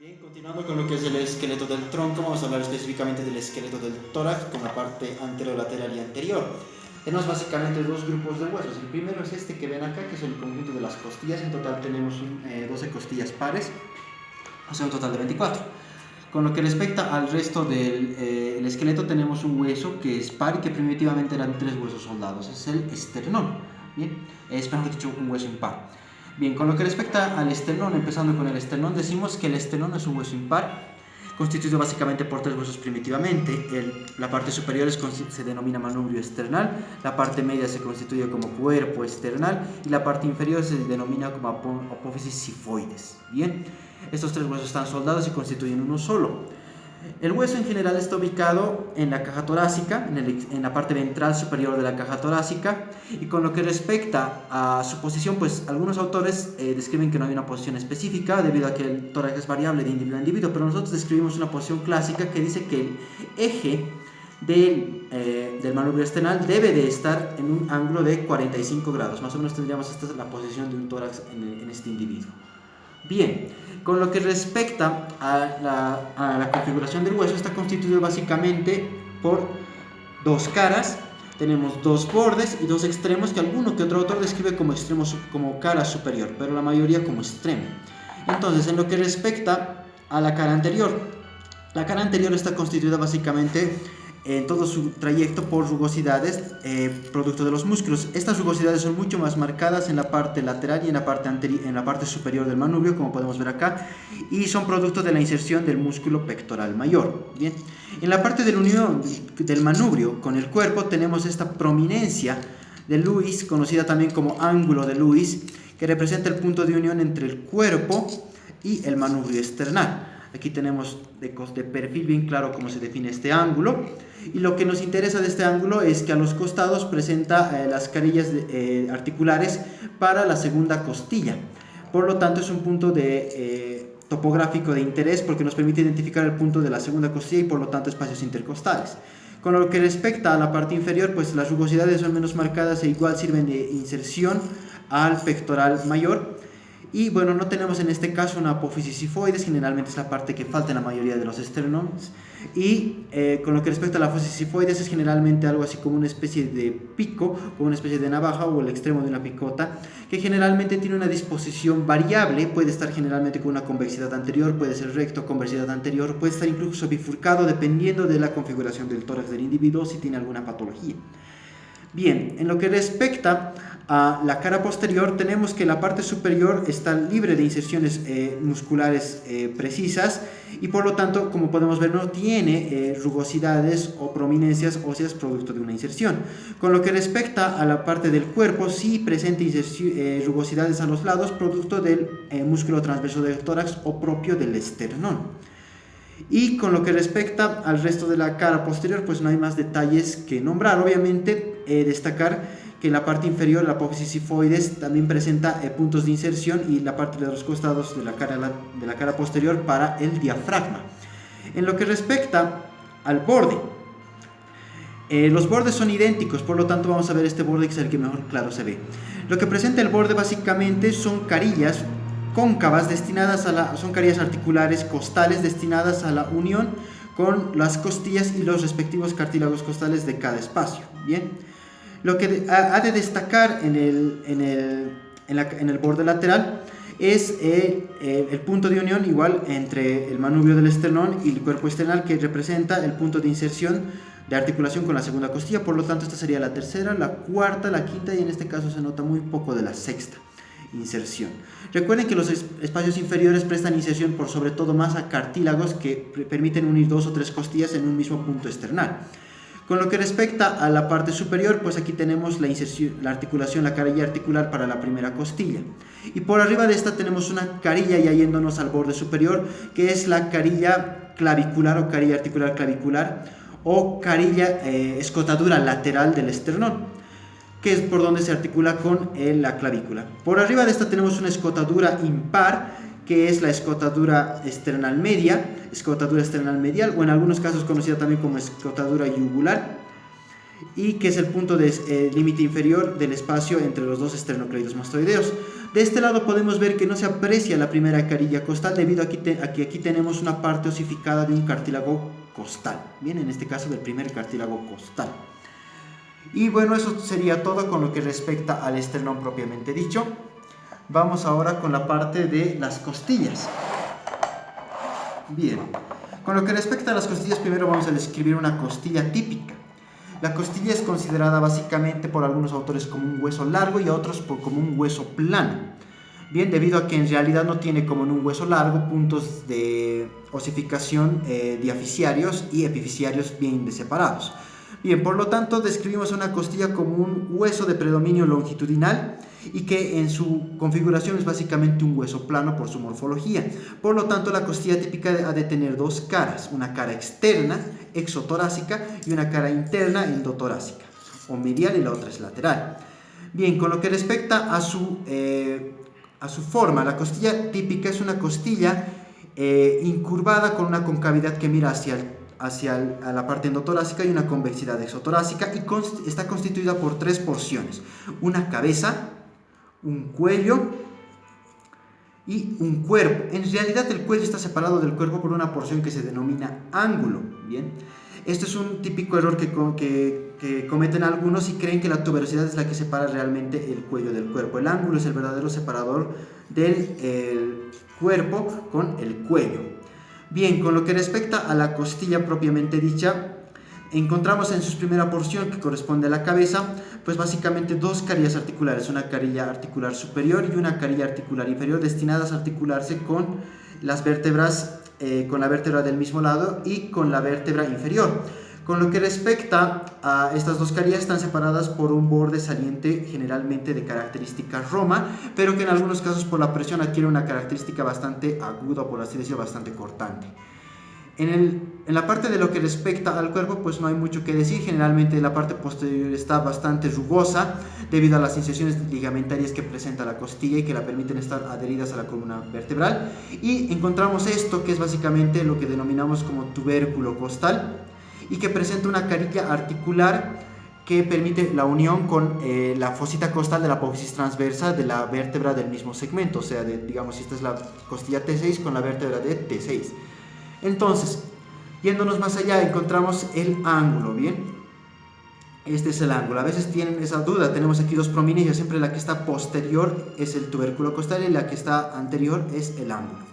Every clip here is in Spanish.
Bien, continuando con lo que es el esqueleto del tronco, vamos a hablar específicamente del esqueleto del tórax con la parte anterolateral y anterior. Tenemos básicamente dos grupos de huesos. El primero es este que ven acá, que es el conjunto de las costillas. En total tenemos 12 costillas pares, o sea un total de 24. Con lo que respecta al resto del el esqueleto, tenemos un hueso que es par y que primitivamente eran tres huesos soldados. Es el esternón. Bien, es mejor dicho un hueso impar. Bien, con lo que respecta al esternón, empezando con el esternón, decimos que el esternón es un hueso impar, constituido básicamente por tres huesos primitivamente. La parte superior se denomina manubrio esternal, la parte media se constituye como cuerpo esternal y la parte inferior se denomina como apófisis sifoides. Bien, estos tres huesos están soldados y constituyen uno solo. El hueso en general está ubicado en la caja torácica, en la parte ventral superior de la caja torácica, y con lo que respecta a su posición, pues algunos autores describen que no hay una posición específica debido a que el tórax es variable de individuo a individuo, pero nosotros describimos una posición clásica que dice que el eje del manubrio esternal debe de estar en un ángulo de 45 grados, más o menos tendríamos esta es la posición de un tórax en este individuo. Bien, con lo que respecta a la configuración del hueso, está constituido básicamente por dos caras, tenemos dos bordes y dos extremos que alguno que otro autor describe como cara superior, pero la mayoría como extremo. Entonces, en lo que respecta a la cara anterior está constituida básicamente en todo su trayecto por rugosidades producto de los músculos. Estas rugosidades son mucho más marcadas en la parte lateral y en la parte superior del manubrio, como podemos ver acá, y son producto de la inserción del músculo pectoral mayor. Bien, en la parte de la unión del manubrio con el cuerpo tenemos esta prominencia de Lewis, conocida también como ángulo de Lewis, que representa el punto de unión entre el cuerpo y el manubrio esternal. Aquí tenemos de perfil bien claro cómo se define este ángulo, y lo que nos interesa de este ángulo es que a los costados presenta las carillas articulares para la segunda costilla. Por lo tanto, es un punto topográfico de interés porque nos permite identificar el punto de la segunda costilla y por lo tanto espacios intercostales. Con lo que respecta a la parte inferior, pues las rugosidades son menos marcadas e igual sirven de inserción al pectoral mayor. Y bueno, no tenemos en este caso una apófisis sifoides, generalmente es la parte que falta en la mayoría de los esternones. Y con lo que respecta a la apófisis sifoides, es generalmente algo así como una especie de pico, como una especie de navaja o el extremo de una picota, que generalmente tiene una disposición variable, puede estar generalmente con una convexidad anterior, puede ser recto, convexidad anterior, puede estar incluso bifurcado dependiendo de la configuración del tórax del individuo si tiene alguna patología. Bien, en lo que respecta a la cara posterior, tenemos que la parte superior está libre de inserciones musculares precisas y por lo tanto, como podemos ver, no tiene rugosidades o prominencias óseas producto de una inserción. Con lo que respecta a la parte del cuerpo, sí presenta rugosidades a los lados producto del músculo transverso del tórax o propio del esternón. Y con lo que respecta al resto de la cara posterior, pues no hay más detalles que nombrar. Obviamente, destacar que en la parte inferior, la apófisis sifoides también presenta puntos de inserción y la parte de los costados de la cara posterior para el diafragma. En lo que respecta al borde, los bordes son idénticos, por lo tanto vamos a ver este borde que es el que mejor claro se ve. Lo que presenta el borde básicamente son carillas cóncavas son carillas articulares costales destinadas a la unión con las costillas y los respectivos cartílagos costales de cada espacio. Bien, lo que ha de destacar en el borde lateral es el punto de unión igual entre el manubrio del esternón y el cuerpo esternal, que representa el punto de inserción de articulación con la segunda costilla. Por lo tanto, esta sería la tercera, la cuarta, la quinta y en este caso se nota muy poco de la sexta inserción. Recuerden que los espacios inferiores prestan inserción por sobre todo más a cartílagos que permiten unir dos o tres costillas en un mismo punto esternal. Con lo que respecta a la parte superior, pues aquí tenemos la articulación, la carilla articular para la primera costilla. Y por arriba de esta tenemos una carilla ya yéndonos al borde superior, que es la carilla clavicular o carilla articular clavicular o carilla escotadura lateral del esternón, que es por donde se articula con la clavícula. Por arriba de esta tenemos una escotadura impar, que es la escotadura esternal media, escotadura esternal medial, o en algunos casos conocida también como escotadura yugular. y que es el punto de límite inferior del espacio entre los dos esternocleidos mastoideos. De este lado podemos ver que no se aprecia la primera carilla costal debido a que aquí tenemos una parte osificada de un cartílago costal, bien, en este caso del primer cartílago costal. Y bueno, eso sería todo con lo que respecta al esternón propiamente dicho. Vamos ahora con la parte de las costillas. Bien, con lo que respecta a las costillas, primero vamos a describir una costilla típica. La costilla es considerada básicamente por algunos autores como un hueso largo y a otros como un hueso plano. Bien, debido a que en realidad no tiene como en un hueso largo puntos de osificación diafisiarios y epifisiarios bien separados. Bien, por lo tanto describimos una costilla como un hueso de predominio longitudinal y que en su configuración es básicamente un hueso plano por su morfología. Por lo tanto, la costilla típica ha de tener dos caras, una cara externa, exotorácica, y una cara interna, endotorácica, o medial, y la otra es lateral. Bien, con lo que respecta a su forma, la costilla típica es una costilla incurvada con una concavidad que mira hacia la parte endotorácica y una convexidad exotorácica, y está constituida por tres porciones: una cabeza, un cuello y un cuerpo. En realidad el cuello está separado del cuerpo por una porción que se denomina ángulo. Bien, esto es un típico error que cometen algunos y creen que la tuberosidad es la que separa realmente el cuello del cuerpo. El ángulo es el verdadero separador del cuerpo con el cuello. Bien, con lo que respecta a la costilla propiamente dicha, encontramos en su primera porción, que corresponde a la cabeza, pues básicamente dos carillas articulares, una carilla articular superior y una carilla articular inferior, destinadas a articularse con las vértebras, con la vértebra del mismo lado y con la vértebra inferior. Con lo que respecta a estas dos carillas, están separadas por un borde saliente, generalmente de característica roma, pero que en algunos casos por la presión adquiere una característica bastante aguda, por así decirlo, bastante cortante. En la parte de lo que respecta al cuerpo, pues no hay mucho que decir. Generalmente la parte posterior está bastante rugosa debido a las incisiones ligamentarias que presenta la costilla y que la permiten estar adheridas a la columna vertebral. Y encontramos esto, que es básicamente lo que denominamos como tubérculo costal, y que presenta una carilla articular que permite la unión con la fosita costal de la apófisis transversa de la vértebra del mismo segmento. O sea, digamos, esta es la costilla T6 con la vértebra de T6. Entonces, yéndonos más allá, encontramos el ángulo. Bien, este es el ángulo. A veces tienen esa duda. Tenemos aquí dos prominencias. Siempre la que está posterior es el tubérculo costal y la que está anterior es el ángulo.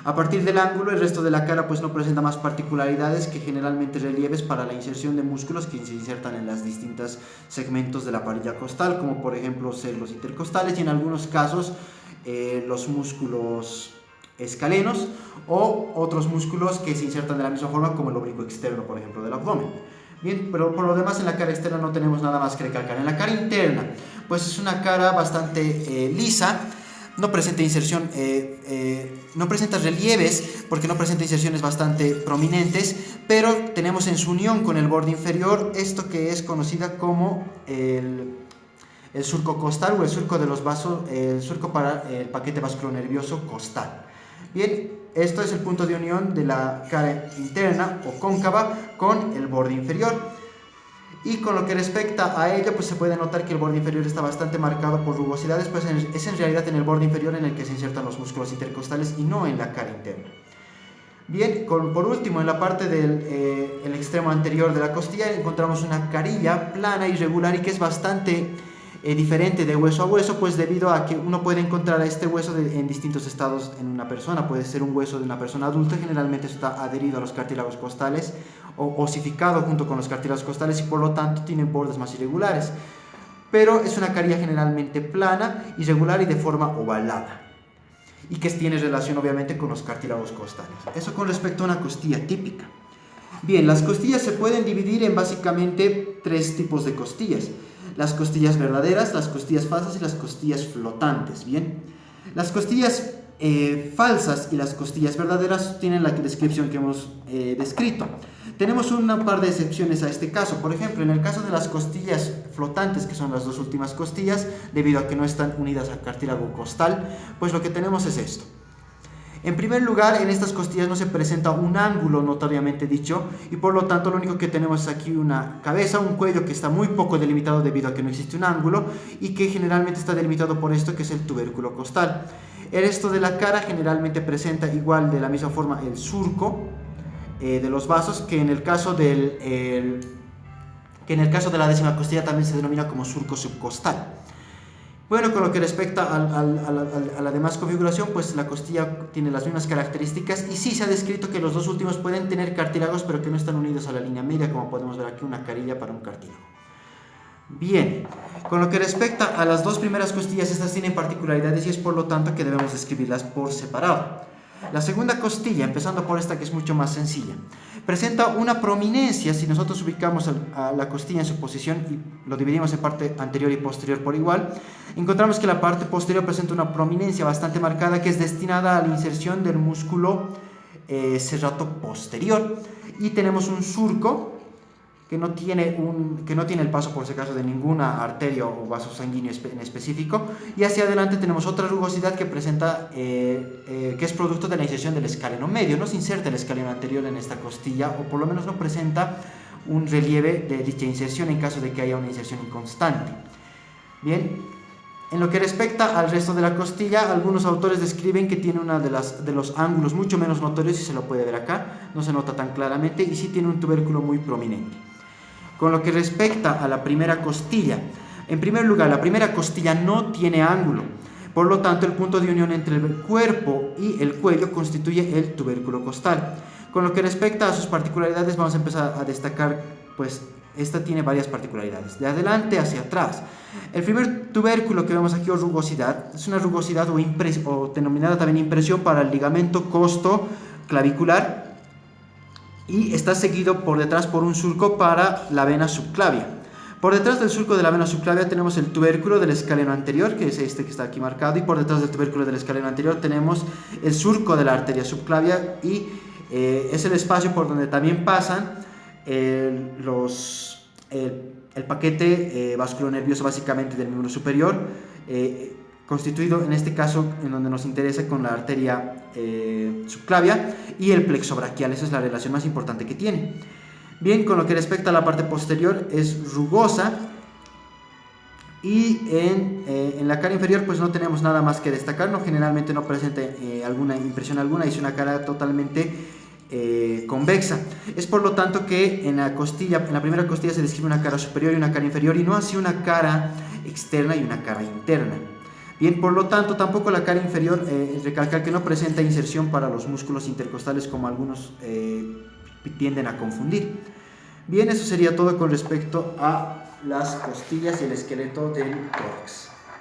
A partir del ángulo, el resto de la cara pues no presenta más particularidades que generalmente relieves para la inserción de músculos que se insertan en los distintos segmentos de la parilla costal, como por ejemplo ser los intercostales y en algunos casos los músculos escalenos o otros músculos que se insertan de la misma forma, como el oblicuo externo, por ejemplo, del abdomen. Bien, pero por lo demás en la cara externa no tenemos nada más que recalcar. En la cara interna, pues es una cara bastante lisa. No presenta inserción, no presenta relieves porque no presenta inserciones bastante prominentes, pero tenemos en su unión con el borde inferior esto que es conocida como el surco costal o el surco de los vasos, el surco para el paquete vasculonervioso costal. Bien, esto es el punto de unión de la cara interna o cóncava con el borde inferior. Y con lo que respecta a ella, pues se puede notar que el borde inferior está bastante marcado por rugosidades, pues es en realidad en el borde inferior en el que se insertan los músculos intercostales y no en la cara interna. Bien, por último, en la parte del el extremo anterior de la costilla encontramos una carilla plana, irregular y que es bastante diferente de hueso a hueso, pues debido a que uno puede encontrar a este hueso en distintos estados en una persona. Puede ser un hueso de una persona adulta, generalmente está adherido a los cartílagos costales o osificado junto con los cartílagos costales y por lo tanto tiene bordes más irregulares, pero es una carilla generalmente plana, irregular y de forma ovalada, y que tiene relación obviamente con los cartílagos costales. Eso con respecto a una costilla típica. Bien, las costillas se pueden dividir en básicamente tres tipos de costillas: las costillas verdaderas, las costillas falsas y las costillas flotantes. Bien, las costillas falsas y las costillas verdaderas tienen la descripción que hemos descrito. Tenemos un par de excepciones a este caso. Por ejemplo, en el caso de las costillas flotantes, que son las dos últimas costillas, debido a que no están unidas al cartílago costal, pues lo que tenemos es esto. En primer lugar, en estas costillas no se presenta un ángulo notoriamente dicho y por lo tanto lo único que tenemos es aquí una cabeza, un cuello que está muy poco delimitado debido a que no existe un ángulo y que generalmente está delimitado por esto que es el tubérculo costal. El resto de la cara generalmente presenta igual de la misma forma el surco de los vasos que en el caso de la décima costilla también se denomina como surco subcostal. Bueno, con lo que respecta a la demás configuración, pues la costilla tiene las mismas características y sí se ha descrito que los dos últimos pueden tener cartílagos pero que no están unidos a la línea media, como podemos ver aquí, una carilla para un cartílago. Bien, con lo que respecta a las dos primeras costillas, estas tienen particularidades y es por lo tanto que debemos describirlas por separado. La segunda costilla, empezando por esta que es mucho más sencilla, presenta una prominencia. Si nosotros ubicamos a la costilla en su posición y lo dividimos en parte anterior y posterior por igual, encontramos que la parte posterior presenta una prominencia bastante marcada que es destinada a la inserción del músculo serrato posterior, y tenemos un surco que no tiene el paso por si acaso de ninguna arteria o vaso sanguíneo en específico, y hacia adelante tenemos otra rugosidad que presenta que es producto de la inserción del escaleno medio. No se inserta el escaleno anterior en esta costilla, o por lo menos no presenta un relieve de dicha inserción en caso de que haya una inserción inconstante. Bien, en lo que respecta al resto de la costilla, algunos autores describen que tiene uno de los ángulos mucho menos notorios, y se lo puede ver acá, no se nota tan claramente, y sí tiene un tubérculo muy prominente. Con lo que respecta a la primera costilla, en primer lugar, la primera costilla no tiene ángulo, por lo tanto el punto de unión entre el cuerpo y el cuello constituye el tubérculo costal. Con lo que respecta a sus particularidades, vamos a empezar a destacar, pues esta tiene varias particularidades, de adelante hacia atrás. El primer tubérculo que vemos aquí, o rugosidad, es una rugosidad o denominada también impresión para el ligamento costo-clavicular, y está seguido por detrás por un surco para la vena subclavia. Por detrás del surco de la vena subclavia tenemos el tubérculo del escaleno anterior, que es este que está aquí marcado, y por detrás del tubérculo del escaleno anterior tenemos el surco de la arteria subclavia, y es el espacio por donde también pasan el paquete vasculonervioso básicamente del miembro superior, constituido en este caso, en donde nos interesa, con la arteria subclavia y el plexo braquial. Esa es la relación más importante que tiene. Bien, con lo que respecta a la parte posterior, es rugosa, y en la cara inferior pues no tenemos nada más que destacar, generalmente no presenta alguna impresión alguna, es una cara totalmente convexa. Es por lo tanto que en la primera costilla se describe una cara superior y una cara inferior, y no así una cara externa y una cara interna. Bien, por lo tanto, tampoco la cara inferior, recalcar que no presenta inserción para los músculos intercostales, como algunos tienden a confundir. Bien, eso sería todo con respecto a las costillas y el esqueleto del tórax.